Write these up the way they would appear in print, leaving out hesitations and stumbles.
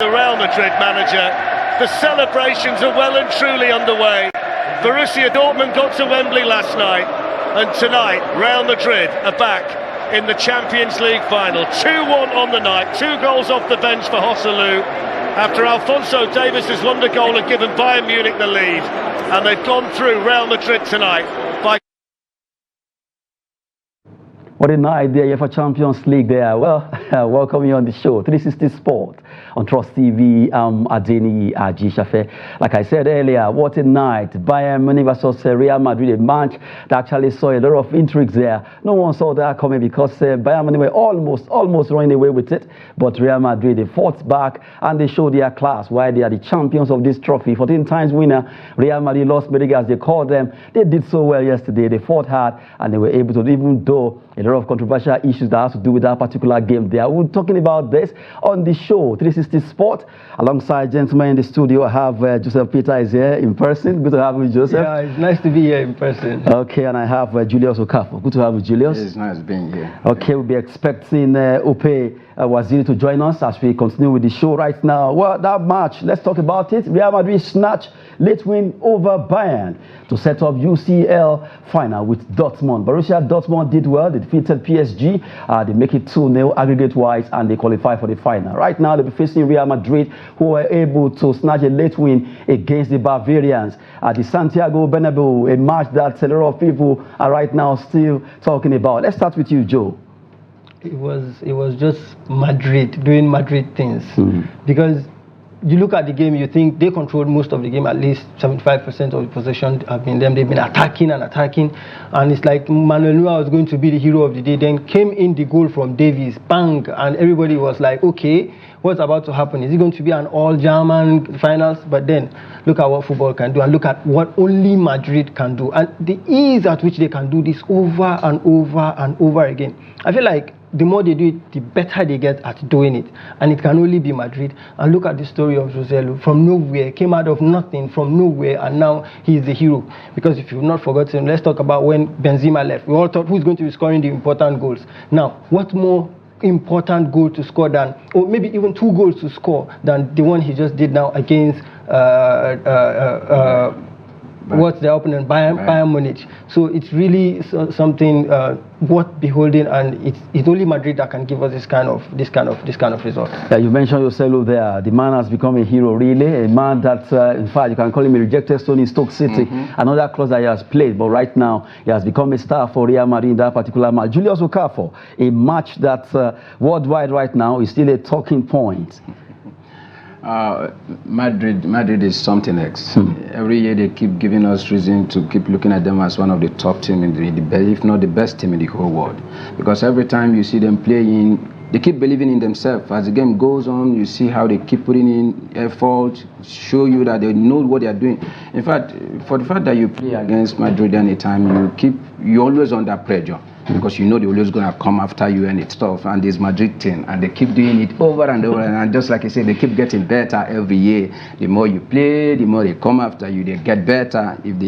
The Real Madrid manager. The celebrations are well and truly underway. Borussia Dortmund got to Wembley last night, and tonight Real Madrid are back in the Champions League final. 2-1 on the night, 2 goals off the bench for Joselu, after Alphonso Davies' wonder goal had given Bayern Munich the lead, and they've gone through Real Madrid tonight by... What a night there for Champions League there. Well, welcome you on the show, 360 Sport on Trust TV. I'm Adeni Ajishafe. Like I said earlier, what a night. Bayern Munich versus Real Madrid, a match that actually saw a lot of intrigues there. No one saw that coming because Bayern Munich were almost running away with it. But Real Madrid, they fought back and they showed their class. Why they are the champions of this trophy. 14 times winner, Real Madrid, Los Madrid, as they called them. They did so well yesterday. They fought hard and they were able to, even though a lot of controversial issues that have to do with that particular game there. We're talking about this on the show, 360 Sport. Alongside gentlemen in the studio, I have Joseph Peter is here in person. Good to have you, Joseph. Yeah, it's nice to be here in person. Okay, and I have Julius Okafor. Good to have you, Julius. It's nice being here. Okay, we'll be expecting Ope Waziri to join us as we continue with the show right now. Well, that match, let's talk about it. Real Madrid snatch late win over Bayern to set up UCL final with Dortmund. Borussia Dortmund did well. They defeated PSG. They make it 2-0 aggregate-wise, and they qualify for the final. Right now, they'll be facing Real Madrid, who were able to snatch a late win against the Bavarians at the Santiago Bernabeu, a match that a lot of people are right now still talking about. Let's start with you, Joe. It was just Madrid doing Madrid things, because you look at the game, you think they controlled most of the game. At least 75% of the possession have been them. They've been attacking, and it's like Manuel Neuer was going to be the hero of the day. Then came in the goal from Davies, bang, and everybody was like, okay, what's about to happen? Is it going to be an all-German finals? But then look at what football can do, and look at what only Madrid can do, and the ease at which they can do this over and over and over again. I feel like the more they do it, the better they get at doing it. And it can only be Madrid. And look at the story of Joselu. From nowhere, came out of nothing, from nowhere, and now he's the hero. Because if you've not forgotten, let's talk about when Benzema left. We all thought, who's going to be scoring the important goals? Now, what more important goal to score than, or maybe even 2 goals to score than the one he just did now against what's the opponent, Bayern Munich. So it's really something worth beholding, and it's only Madrid that can give us this kind of result. Yeah, you mentioned yourself there. The man has become a hero, really. A man that, in fact, you can call him a rejected stone in Stoke City. Another club that he has played, but right now he has become a star for Real Madrid in that particular match. Julius Okafor, a match that worldwide right now is still a talking point. Madrid is something else. Every year they keep giving us reason to keep looking at them as one of the top team in the best, if not the best team in the whole world. Because every time you see them playing, they keep believing in themselves. As the game goes on, you see how they keep putting in effort, show you that they know what they are doing. In fact, for the fact that you play against Madrid anytime, you're always under pressure. Because you know they're always going to come after you and it's tough, and this Madrid thing, and they keep doing it over and over, and just like I said, they keep getting better every year. The more you play, the more they come after you, they get better. If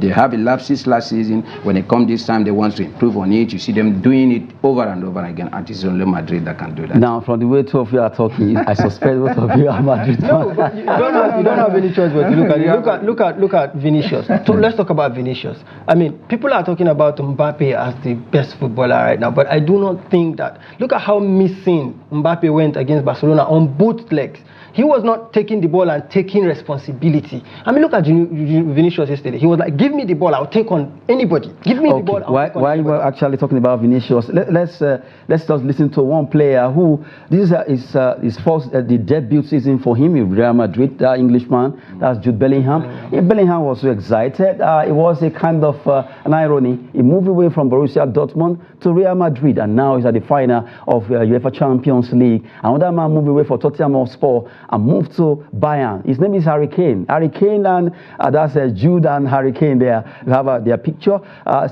they have a lapses last season, when they come this time, they want to improve on it. You see them doing it over and over again, and it's only Madrid that can do that. Now, from the way 2 of you are talking, I suspect both of you are Madrid. No, but you don't have any choice but to look at it. Look at Vinicius. So let's talk about Vinicius. I mean, people are talking about Mbappe as the best footballer right now, but I do not think that. Look at how missing Mbappe went against Barcelona on both legs. He was not taking the ball and taking responsibility. I mean, look at Vinicius yesterday. He was like, give me the ball, I'll take on anybody. Give me the ball, I'll take on While we're actually talking about Vinicius, let's just listen to one player who, this is his first, the debut season for him in Real Madrid, that Englishman, that's Jude Bellingham. Yeah, Bellingham was so excited. It was a kind of an irony. He moved away from Borussia Dortmund to Real Madrid, and now he's at the final of UEFA Champions League. Another man moved away for Tottenham Hotspur and moved to Bayern. His name is Harry Kane. Harry Kane, and that's Jude and Harry Kane there. You have their picture.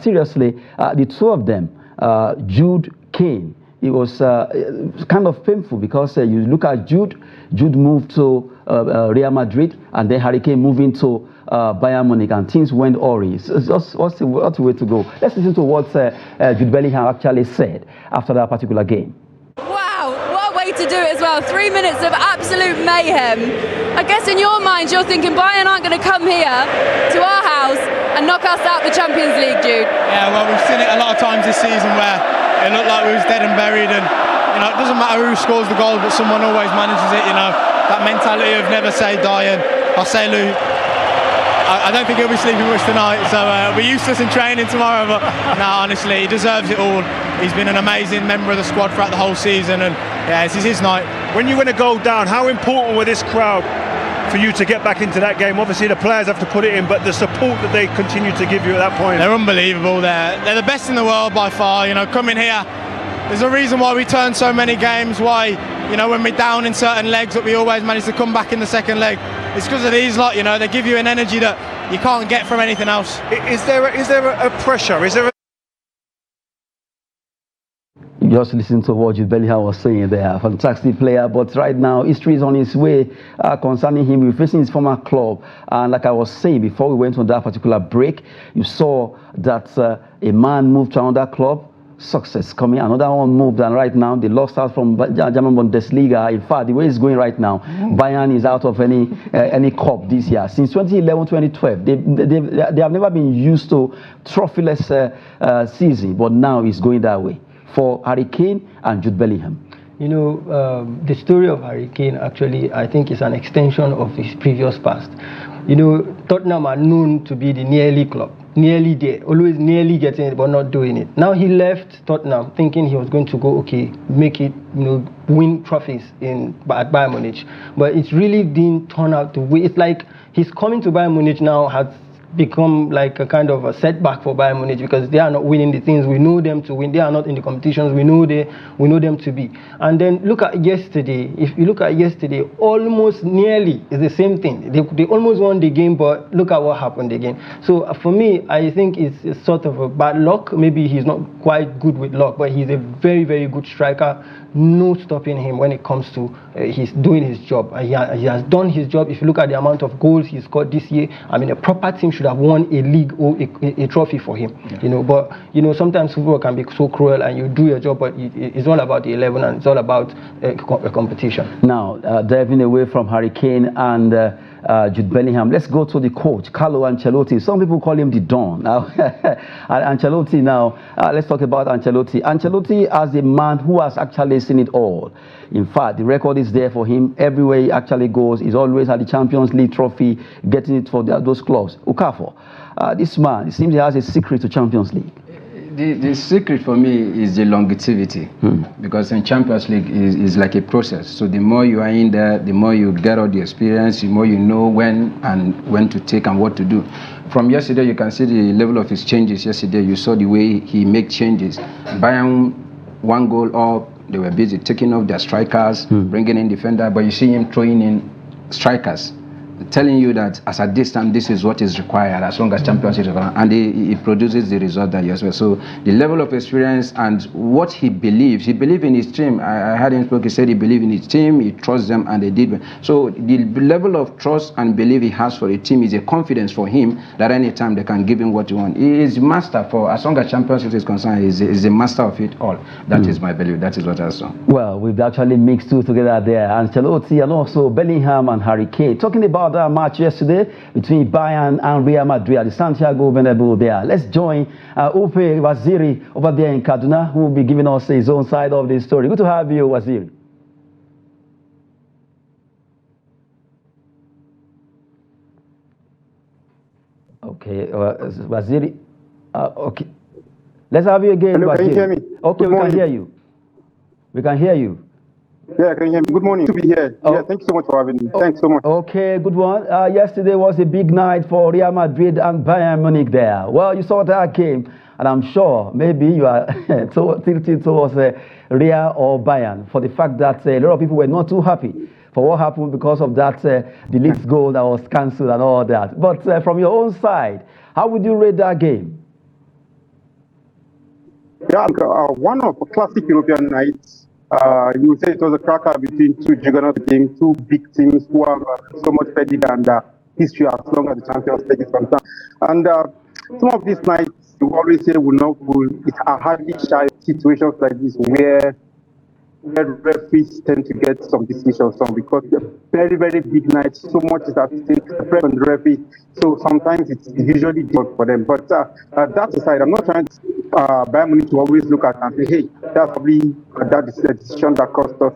Seriously, the 2 of them, Jude, Kane, it was kind of painful because you look at Jude moved to Real Madrid, and then Harry Kane moving to Bayern Munich, and things went awry. So what's the way to go? Let's listen to what Jude Bellingham actually said after that particular game. Wow, what What a way to do it as well. 3 minutes of absolute mayhem. I guess in your mind, you're thinking Bayern aren't going to come here to our house and knock us out the Champions League, Jude. Yeah, well, we've seen it a lot of times this season where it looked like we was dead and buried, and it doesn't matter who scores the goal, but someone always manages it. That mentality of never say die, and Joselu, I don't think he'll be sleeping much tonight, so we're useless in training tomorrow, but no, honestly, he deserves it all. He's been an amazing member of the squad throughout the whole season, and yeah, this is his night. When you win a goal down, how important with this crowd for you to get back into that game? Obviously the players have to put it in, but the support that they continue to give you at that point. They're unbelievable. They're the best in the world by far. Coming here, there's a reason why we turn so many games, why when we're down in certain legs that we always manage to come back in the second leg. It's because of these lot. They give you an energy that you can't get from anything else. Is there a pressure? Is there Just listen to what Jude Bellingham was saying there. Fantastic player, but right now history is on his way concerning him. He's facing his former club, and like I was saying before we went on that particular break, you saw that a man moved to another club. Success coming, another one moved, and right now they lost out from German Bundesliga. In fact, the way it's going right now, Bayern is out of any cup this year. Since 2011-2012, they have never been used to trophyless season, but now it's going that way for Harry Kane and Jude Bellingham. The story of Harry Kane actually, I think, is an extension of his previous past. Tottenham are known to be the nearly club. Nearly there, always nearly getting it, but not doing it. Now he left Tottenham thinking he was going to go, make it, win trophies at Bayern Munich. But it's really didn't turn out the way. It's like he's coming to Bayern Munich now has become like a kind of a setback for Bayern Munich because they are not winning the things we know them to win. They are not in the competitions we know them to be. And then look at yesterday. If you look at yesterday, almost nearly is the same thing. They almost won the game, but look at what happened again. So for me, I think it's sort of a bad luck. Maybe he's not quite good with luck, but he's a very, very good striker. No stopping him when it comes to he's doing his job. He has done his job. If you look at the amount of goals he scored this year, a proper team should have won a league or a trophy for him. Yeah. But sometimes football can be so cruel, and you do your job, but it's all about the 11 and it's all about a competition. Now, diving away from Harry Kane and Jude Bellingham, let's go to the coach, Carlo Ancelotti. Some people call him the Don. Now, Ancelotti. Now, let's talk about Ancelotti. Ancelotti as a man who has actually seen it all. In fact, the record is there for him. Everywhere he actually goes, he's always had the Champions League trophy, getting it for those clubs. Okafor, this man, it seems he has a secret to Champions League. The secret for me is the longevity, because in Champions League is like a process. So the more you are in there, the more you get all the experience, the more you know when to take and what to do. From yesterday, you can see the level of his changes. Yesterday, you saw the way he made changes. Bayern, 1 goal up, they were busy taking off their strikers, bringing in defender, but you see him throwing in strikers, telling you that as at this time, this is what is required as long as championship is required, and he produces the result that you expect. So the level of experience and what he believes in his team. I heard him speak, he said he believed in his team, he trusts them, and they did. So the level of trust and belief he has for the team is a confidence for him that anytime they can give him what he wants. He is master for, as long as championship is concerned, he's a master of it all. That is my belief, that is what I saw. Well, we've actually mixed two together there, Ancelotti and also Bellingham and Harry Kane. Talking about that match yesterday between Bayern and Real Madrid at the Santiago Bernabeu there. Let's join Upe Waziri over there in Kaduna, who will be giving us his own side of the story. Good to have you, Waziri. Okay, Waziri. Okay, let's have you again. Hello, Waziri. can you hear me? Okay, we can hear you. We can hear you. Yeah, can you hear me? Good morning. To be here. Yeah, thank you so much for having me. Thanks so much. Okay, good one. Yesterday was a big night for Real Madrid and Bayern Munich there. Well, you saw that game, and I'm sure maybe you are tilted towards Real or Bayern for the fact that a lot of people were not too happy for what happened because of that the league's goal that was cancelled and all that. But from your own side, how would you rate that game? Yeah, one of classic European nights. You would say it was a cracker between two juggernaut teams, two big teams who have so much pedigree and history as long as the Champions League is concerned. And some of these nights, you always say, will not pull. It's a hardly shy situations like this where where referees tend to get some decisions on because they're very, very big nights. So much is at stake, the press on the referee. So sometimes it's usually difficult for them. But that aside, I'm not trying to Bayern Munich to always look at and say, hey, that's probably that is the decision that cost us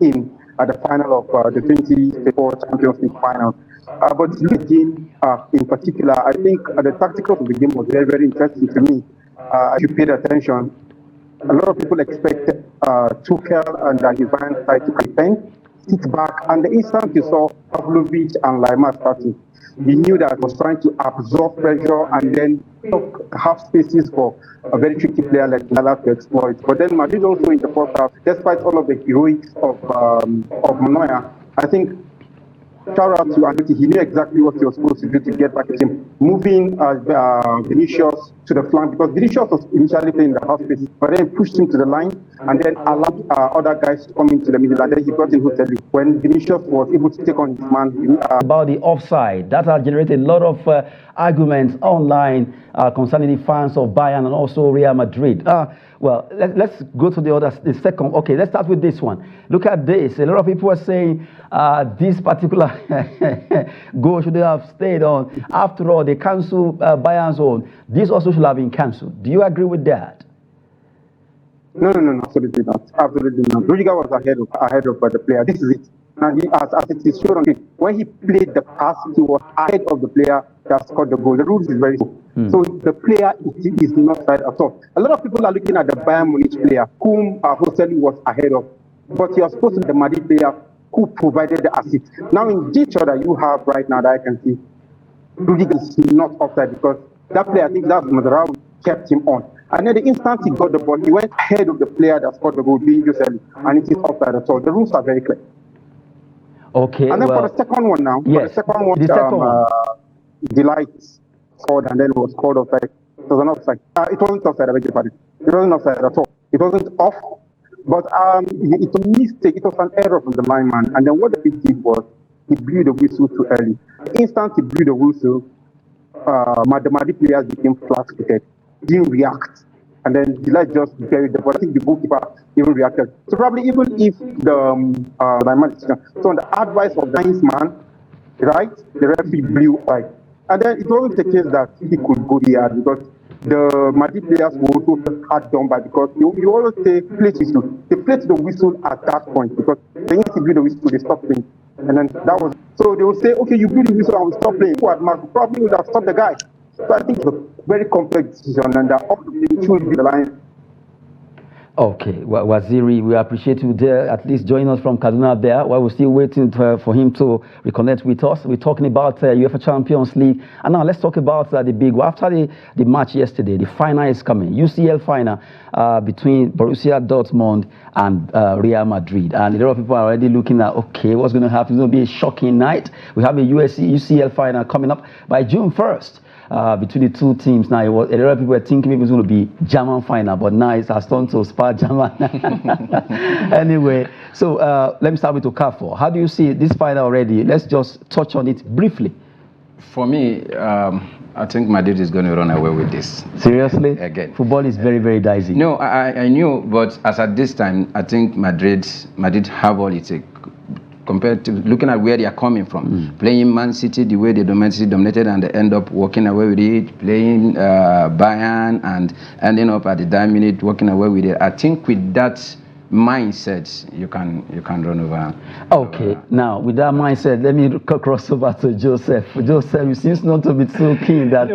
in at the final of the 2024 Champions League final. But the game in particular, I think the tactical of the game was very, very interesting to me. If you paid attention, a lot of people expected Tuchel and his Bayern side to defend, sit back, and the instant you saw Pavlovic and Lima starting, you knew that it was trying to absorb pressure and then have spaces for a very tricky player like Lala to exploit. But then Madrid also in the first half, despite all of the heroics of Manoya, I think shout out to Andy, he knew exactly what he was supposed to do to get back at him. Moving Vinicius to the flank, because Vinicius was initially playing the half space, but then pushed him to the line and then allowed other guys to come into the middle, and then he brought in Huteli. When Vinicius was able to take on his man. About the offside, that has generated a lot of arguments online concerning the fans of Bayern and also Real Madrid. Well, let's go to the second. Okay, let's start with this one. Look at this. A lot of people are saying this particular goal should have stayed on. After all, they cancelled Bayern's own. This also should have been cancelled. Do you agree with that? No, absolutely not. Absolutely not. Rudiger was ahead of the player. This is it. And as it is shown on it, when he played the pass, he was ahead of the player that scored the goal. The rules is very simple. So the player is not side at all. A lot of people are looking at the Bayern Munich player, whom Hoseli was ahead of, but he was supposed to be the Madrid player who provided the assist. Now in this shot that you have right now that I can see, Rudiger is not offside because that player, I think that's Madraoui, kept him on. And then the instant he got the ball, he went ahead of the player that scored the goal, being UCL, and it is offside at all. The rules are very clear. Okay. And then for the second one now, yes, for the second one, Delight scored and then it was called offside. It was an offside. It wasn't offside, I beg your pardon. It wasn't offside at all. It wasn't off, but it's a mistake. It was an error from the lineman. And then what he did was he blew the whistle too early. The instant he blew the whistle, the Madrid players became flat-footed, didn't react. And then Delight just buried the ball. I think the goalkeeper even reacted. So probably even if the lineman, so on the advice of the man, right, the referee blew right. And then it wasn't the case that he could go there because the Madrid players were also hard done by because you always say play whistle. They played the whistle at that point because they need to blew the whistle, they stopped playing. And then that was so they will say, okay, you blew the whistle and we stop playing. Who had marked probably would have stopped the guy. So I think it's a very complex decision and that all the things should be the line. Okay, well, Waziri, we appreciate you there, at least joining us from Kaduna there, while we're still waiting for him to reconnect with us. We're talking about UEFA Champions League. And now let's talk about the big one. After the match yesterday, the final is coming. UCL final between Borussia Dortmund and Real Madrid. And a lot of people are already looking at, okay, what's going to happen? It's going to be a shocking night. We have a UCL final coming up by June 1st. Between the two teams now, a lot of people were thinking it was going to be German final, but now it has turned to Spa German. Anyway, so let me start with Okafor. How do you see this final already? Let's just touch on it briefly. For me, I think Madrid is going to run away with this. Seriously? Again. Football is very, very dicey. No, I knew, but as at this time, I think Madrid have all it takes. Compared to looking at where they are coming from, playing Man City the way they dominated and they end up walking away with it, playing Bayern and ending up at the dying minute walking away with it. I think with that mindset, you can run over. Okay, now with that mindset, let me cross over to Joseph. Joseph, you seem not to be so keen that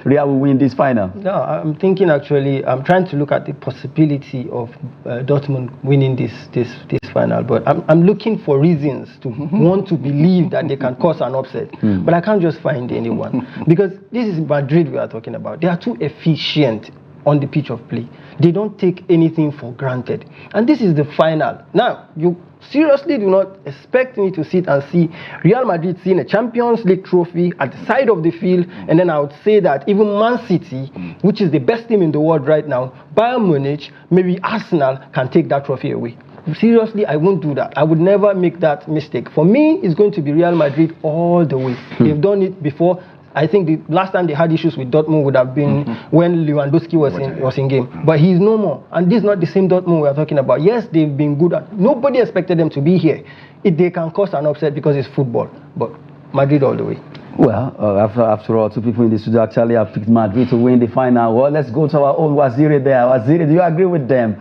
Real will win this final. No, I'm thinking actually, I'm trying to look at the possibility of Dortmund winning this final, but I'm looking for reasons to want to believe that they can cause an upset, but I can't just find anyone because this is Madrid we are talking about. They are too efficient on the pitch of play. They don't take anything for granted. And this is the final. Now, you seriously do not expect me to sit and see Real Madrid seeing a Champions League trophy at the side of the field, and then I would say that even Man City, which is the best team in the world right now, Bayern Munich, maybe Arsenal can take that trophy away. Seriously, I won't do that. I would never make that mistake. For me, it's going to be Real Madrid all the way. They've done it before. I think the last time they had issues with Dortmund would have been when Lewandowski was in game. But he's no more. And this is not the same Dortmund we are talking about. Yes, they've been good. Nobody expected them to be here. They can cause an upset because it's football. But Madrid all the way. Well, after all, two people in the studio actually have picked Madrid to win the final. Well, let's go to our own Waziri there. Waziri, do you agree with them?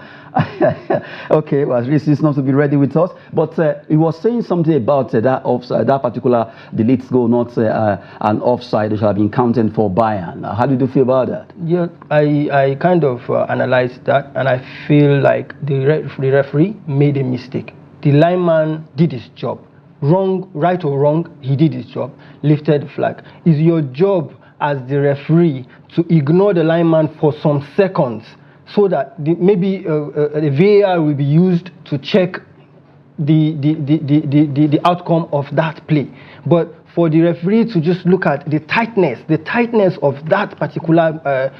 Okay, Waziri seems not to be ready with us, but he was saying something about that offside, that particular delete goal, not an offside, which have been counted for Bayern. How did you feel about that? Yeah, I kind of analyzed that, and I feel like the referee made a mistake. The lineman did his job. Wrong, right or wrong, he did his job, lifted the flag. It's your job as the referee to ignore the lineman for some seconds so that maybe the VAR will be used to check the outcome of that play. But for the referee to just look at the tightness of that particular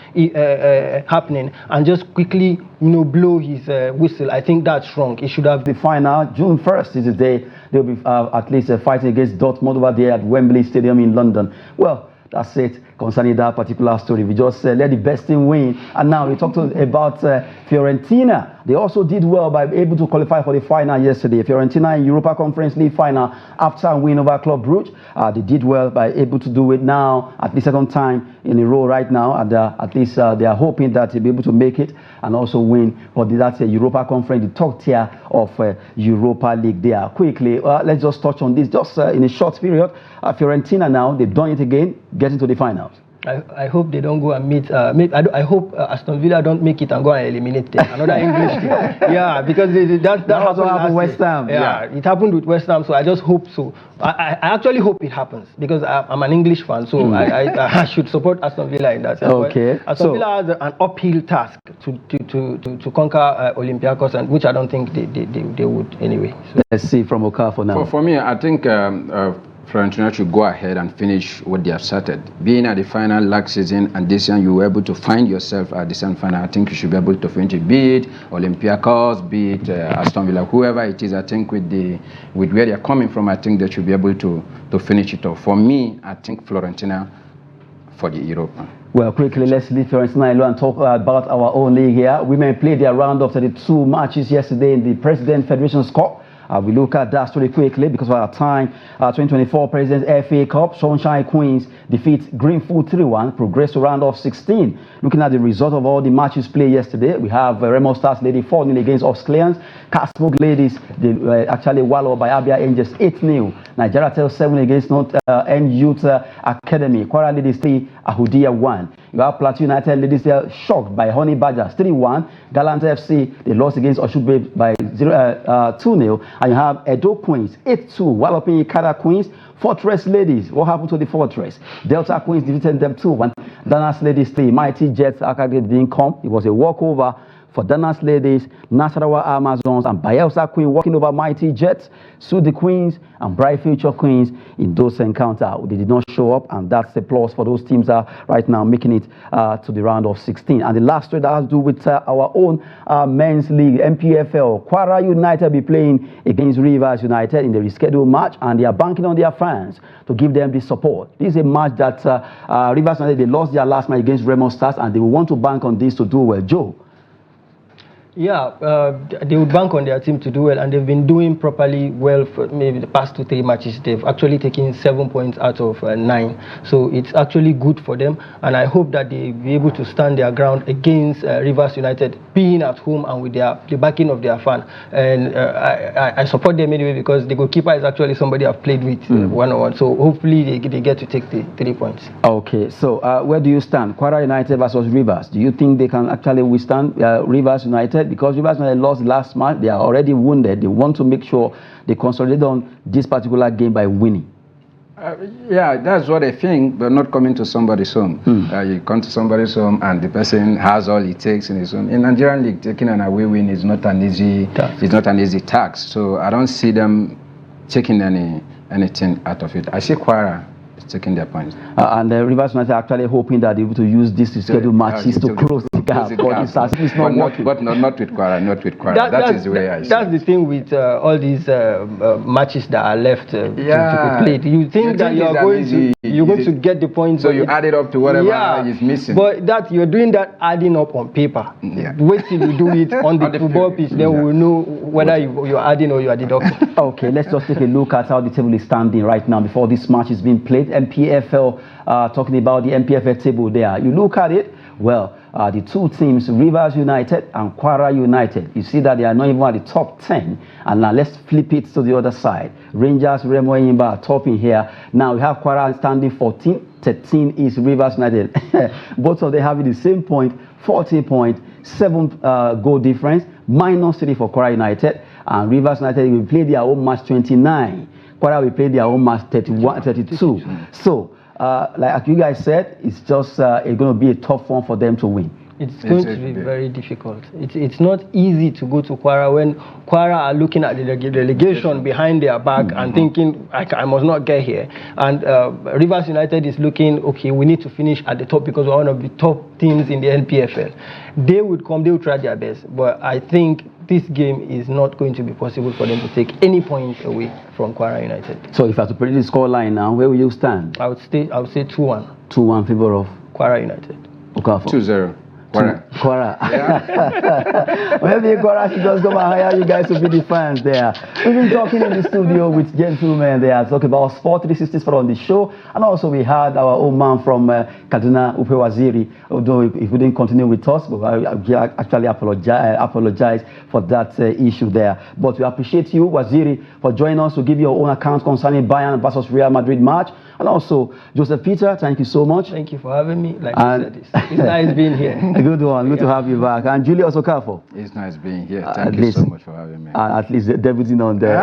happening and just quickly, blow his whistle, I think that's wrong. It should have the final. June 1st is the day they'll be at least fighting against Dortmund over there at Wembley Stadium in London. Well, that's it concerning that particular story. We just let the best team win. And now we talked about Fiorentina. They also did well by able to qualify for the final yesterday. Fiorentina in Europa Conference League final after a win over Club Brugge. They did well by able to do it now at the second time in a row right now. And at least they are hoping that they'll be able to make it and also win for that's Europa Conference, the top tier of Europa League there. Quickly, let's just touch on this just in a short period. Fiorentina now, they've done it again, getting to the finals. I hope they don't go and meet. I hope Aston Villa don't make it and go and eliminate another English team. Yeah, because that happened with West Ham. Yeah, it happened with West Ham. So I just hope so. I actually hope it happens because I'm an English fan, so I should support Aston Villa in that sense. Okay. Aston Villa has an uphill task to conquer Olympiacos, and which I don't think they would anyway. So. Let's see from Okafor now. For me, I think. Fiorentina should go ahead and finish what they have started. Being at the final last season and this year you were able to find yourself at the semi-final, I think you should be able to finish it. Be it Olympiacos, be it Aston Villa, whoever it is, I think with where they're coming from, I think they should be able to finish it off. For me, I think Fiorentina for the Europa. Well, quickly, let's leave Fiorentina alone and talk about our own league here. Women played their round of 32 matches yesterday in the President Federation's Cup. We look at that story quickly because of our time. 2024 President's FA Cup, Sunshine Queens defeat Greenfield 3-1, progress to round of 16. Looking at the result of all the matches played yesterday, we have Remo Stars Lady 4-0 against Oxcleans. Castlebrook Ladies, they actually wallowed by Abia Angels 8-0. Nigeria Tel 7 against North End Youth Academy. Kwara Ladies 3, Ahudia 1. You have Plateau United Ladies there shocked by Honey Badgers 3-1. Gallant FC, they lost against Oshube by 2-0. And you have Edo Queens 8-2. Walloping Ikada Queens. Fortress Ladies, what happened to the Fortress? Delta Queens defeated them 2-1. Danas Ladies 3. Mighty Jets Academy didn't come. It was a walkover for Danas Ladies, Nasarawa Amazons, and Bayelsa Queen walking over Mighty Jets. Sudi Queens and Bright Future Queens in those encounters. They did not show up, and that's the plus for those teams right now making it to the round of 16. And the last story that has to do with our own men's league, MPFL. Kwara United will be playing against Rivers United in the rescheduled match, and they are banking on their fans to give them the support. This is a match that Rivers United, they lost their last match against Remo Stars, and they will want to bank on this to do well. Joe? Yeah, they would bank on their team to do well, and they've been doing properly well for maybe the past 2-3 matches. They've actually taken 7 points out of 9, so it's actually good for them, and I hope that they'll be able to stand their ground against Rivers United, being at home and with the backing of their fan. And I support them anyway because the goalkeeper is actually somebody I've played with one-on-one, so hopefully they get to take the 3 points. Okay, so where do you stand? Kwara United versus Rivers. Do you think they can actually withstand Rivers United? Because Rivers United lost last match, they are already wounded. They want to make sure they consolidate on this particular game by winning. Yeah, that's what I think, but not coming to somebody's home. You come to somebody's home and the person has all it takes in his home. In Nigerian league, taking an away win is not an easy task. So I don't see them taking anything out of it. I see Kwara taking their points. And Rivers United are actually hoping that they're able to use this scheduled matches to close gap, but it's as if it's not working. But not with Kwara, not with Kwara. That is the way I see That's it. the thing with all these matches that are left to be played. You think that you're going to get the points. So you add it up to whatever is missing. But that you're doing that adding up on paper. Yeah. Wait till you do it on the football pitch, then we'll know whether you're adding or you are deducting. Okay, let's just take a look at how the table is standing right now before this match is being played. MPFL, talking about the MPFL table there. You look at it, well, the two teams, Rivers United and Kwara United, you see that they are not even at the top 10. And now let's flip it to the other side. Rangers, Remo Imba are topping here. Now we have Kwara standing 14, 13 is Rivers United. Both of them having the same point, 40 points, 7 goal difference, -3 for Kwara United. And Rivers United will play their own match 29. Kwara will play their own match 31, 32. So, like you guys said, it's just going to be a tough one for them to win. It's going to be very difficult. It's not easy to go to Kwara when Kwara are looking at the relegation behind their back and thinking, I must not get here. And Rivers United is looking, okay, we need to finish at the top because we're one of the top teams in the NPFL. They would come, they would try their best. But I think this game is not going to be possible for them to take any points away from Kwara United. So if I have to predict the scoreline now, where will you stand? I would say 2-1. 2-1 favor of Kwara United. Okafor. 2-0. Kwara. Maybe Kwara should just come and hire you guys to be the fans there. We've been talking in the studio with gentlemen there, talking about Sport 360 Sport on the show. And also we had our old man from Kaduna, Upe Waziri, although if we didn't continue with us, but I actually apologize for that issue there. But we appreciate you, Waziri, for joining us to give your own account concerning Bayern versus Real Madrid match. And also, Joseph Peter, thank you so much. Thank you for having me. Like I said, it's nice being here. Good one. Good to have you back. And Julius Okafor. It's nice being here. Thank you so much for having me. At least debuting on there.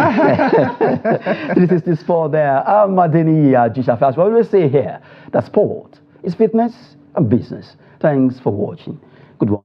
360 Sport there. I'm Madeni Jishafash. We always say here that sport is fitness and business. Thanks for watching. Good one.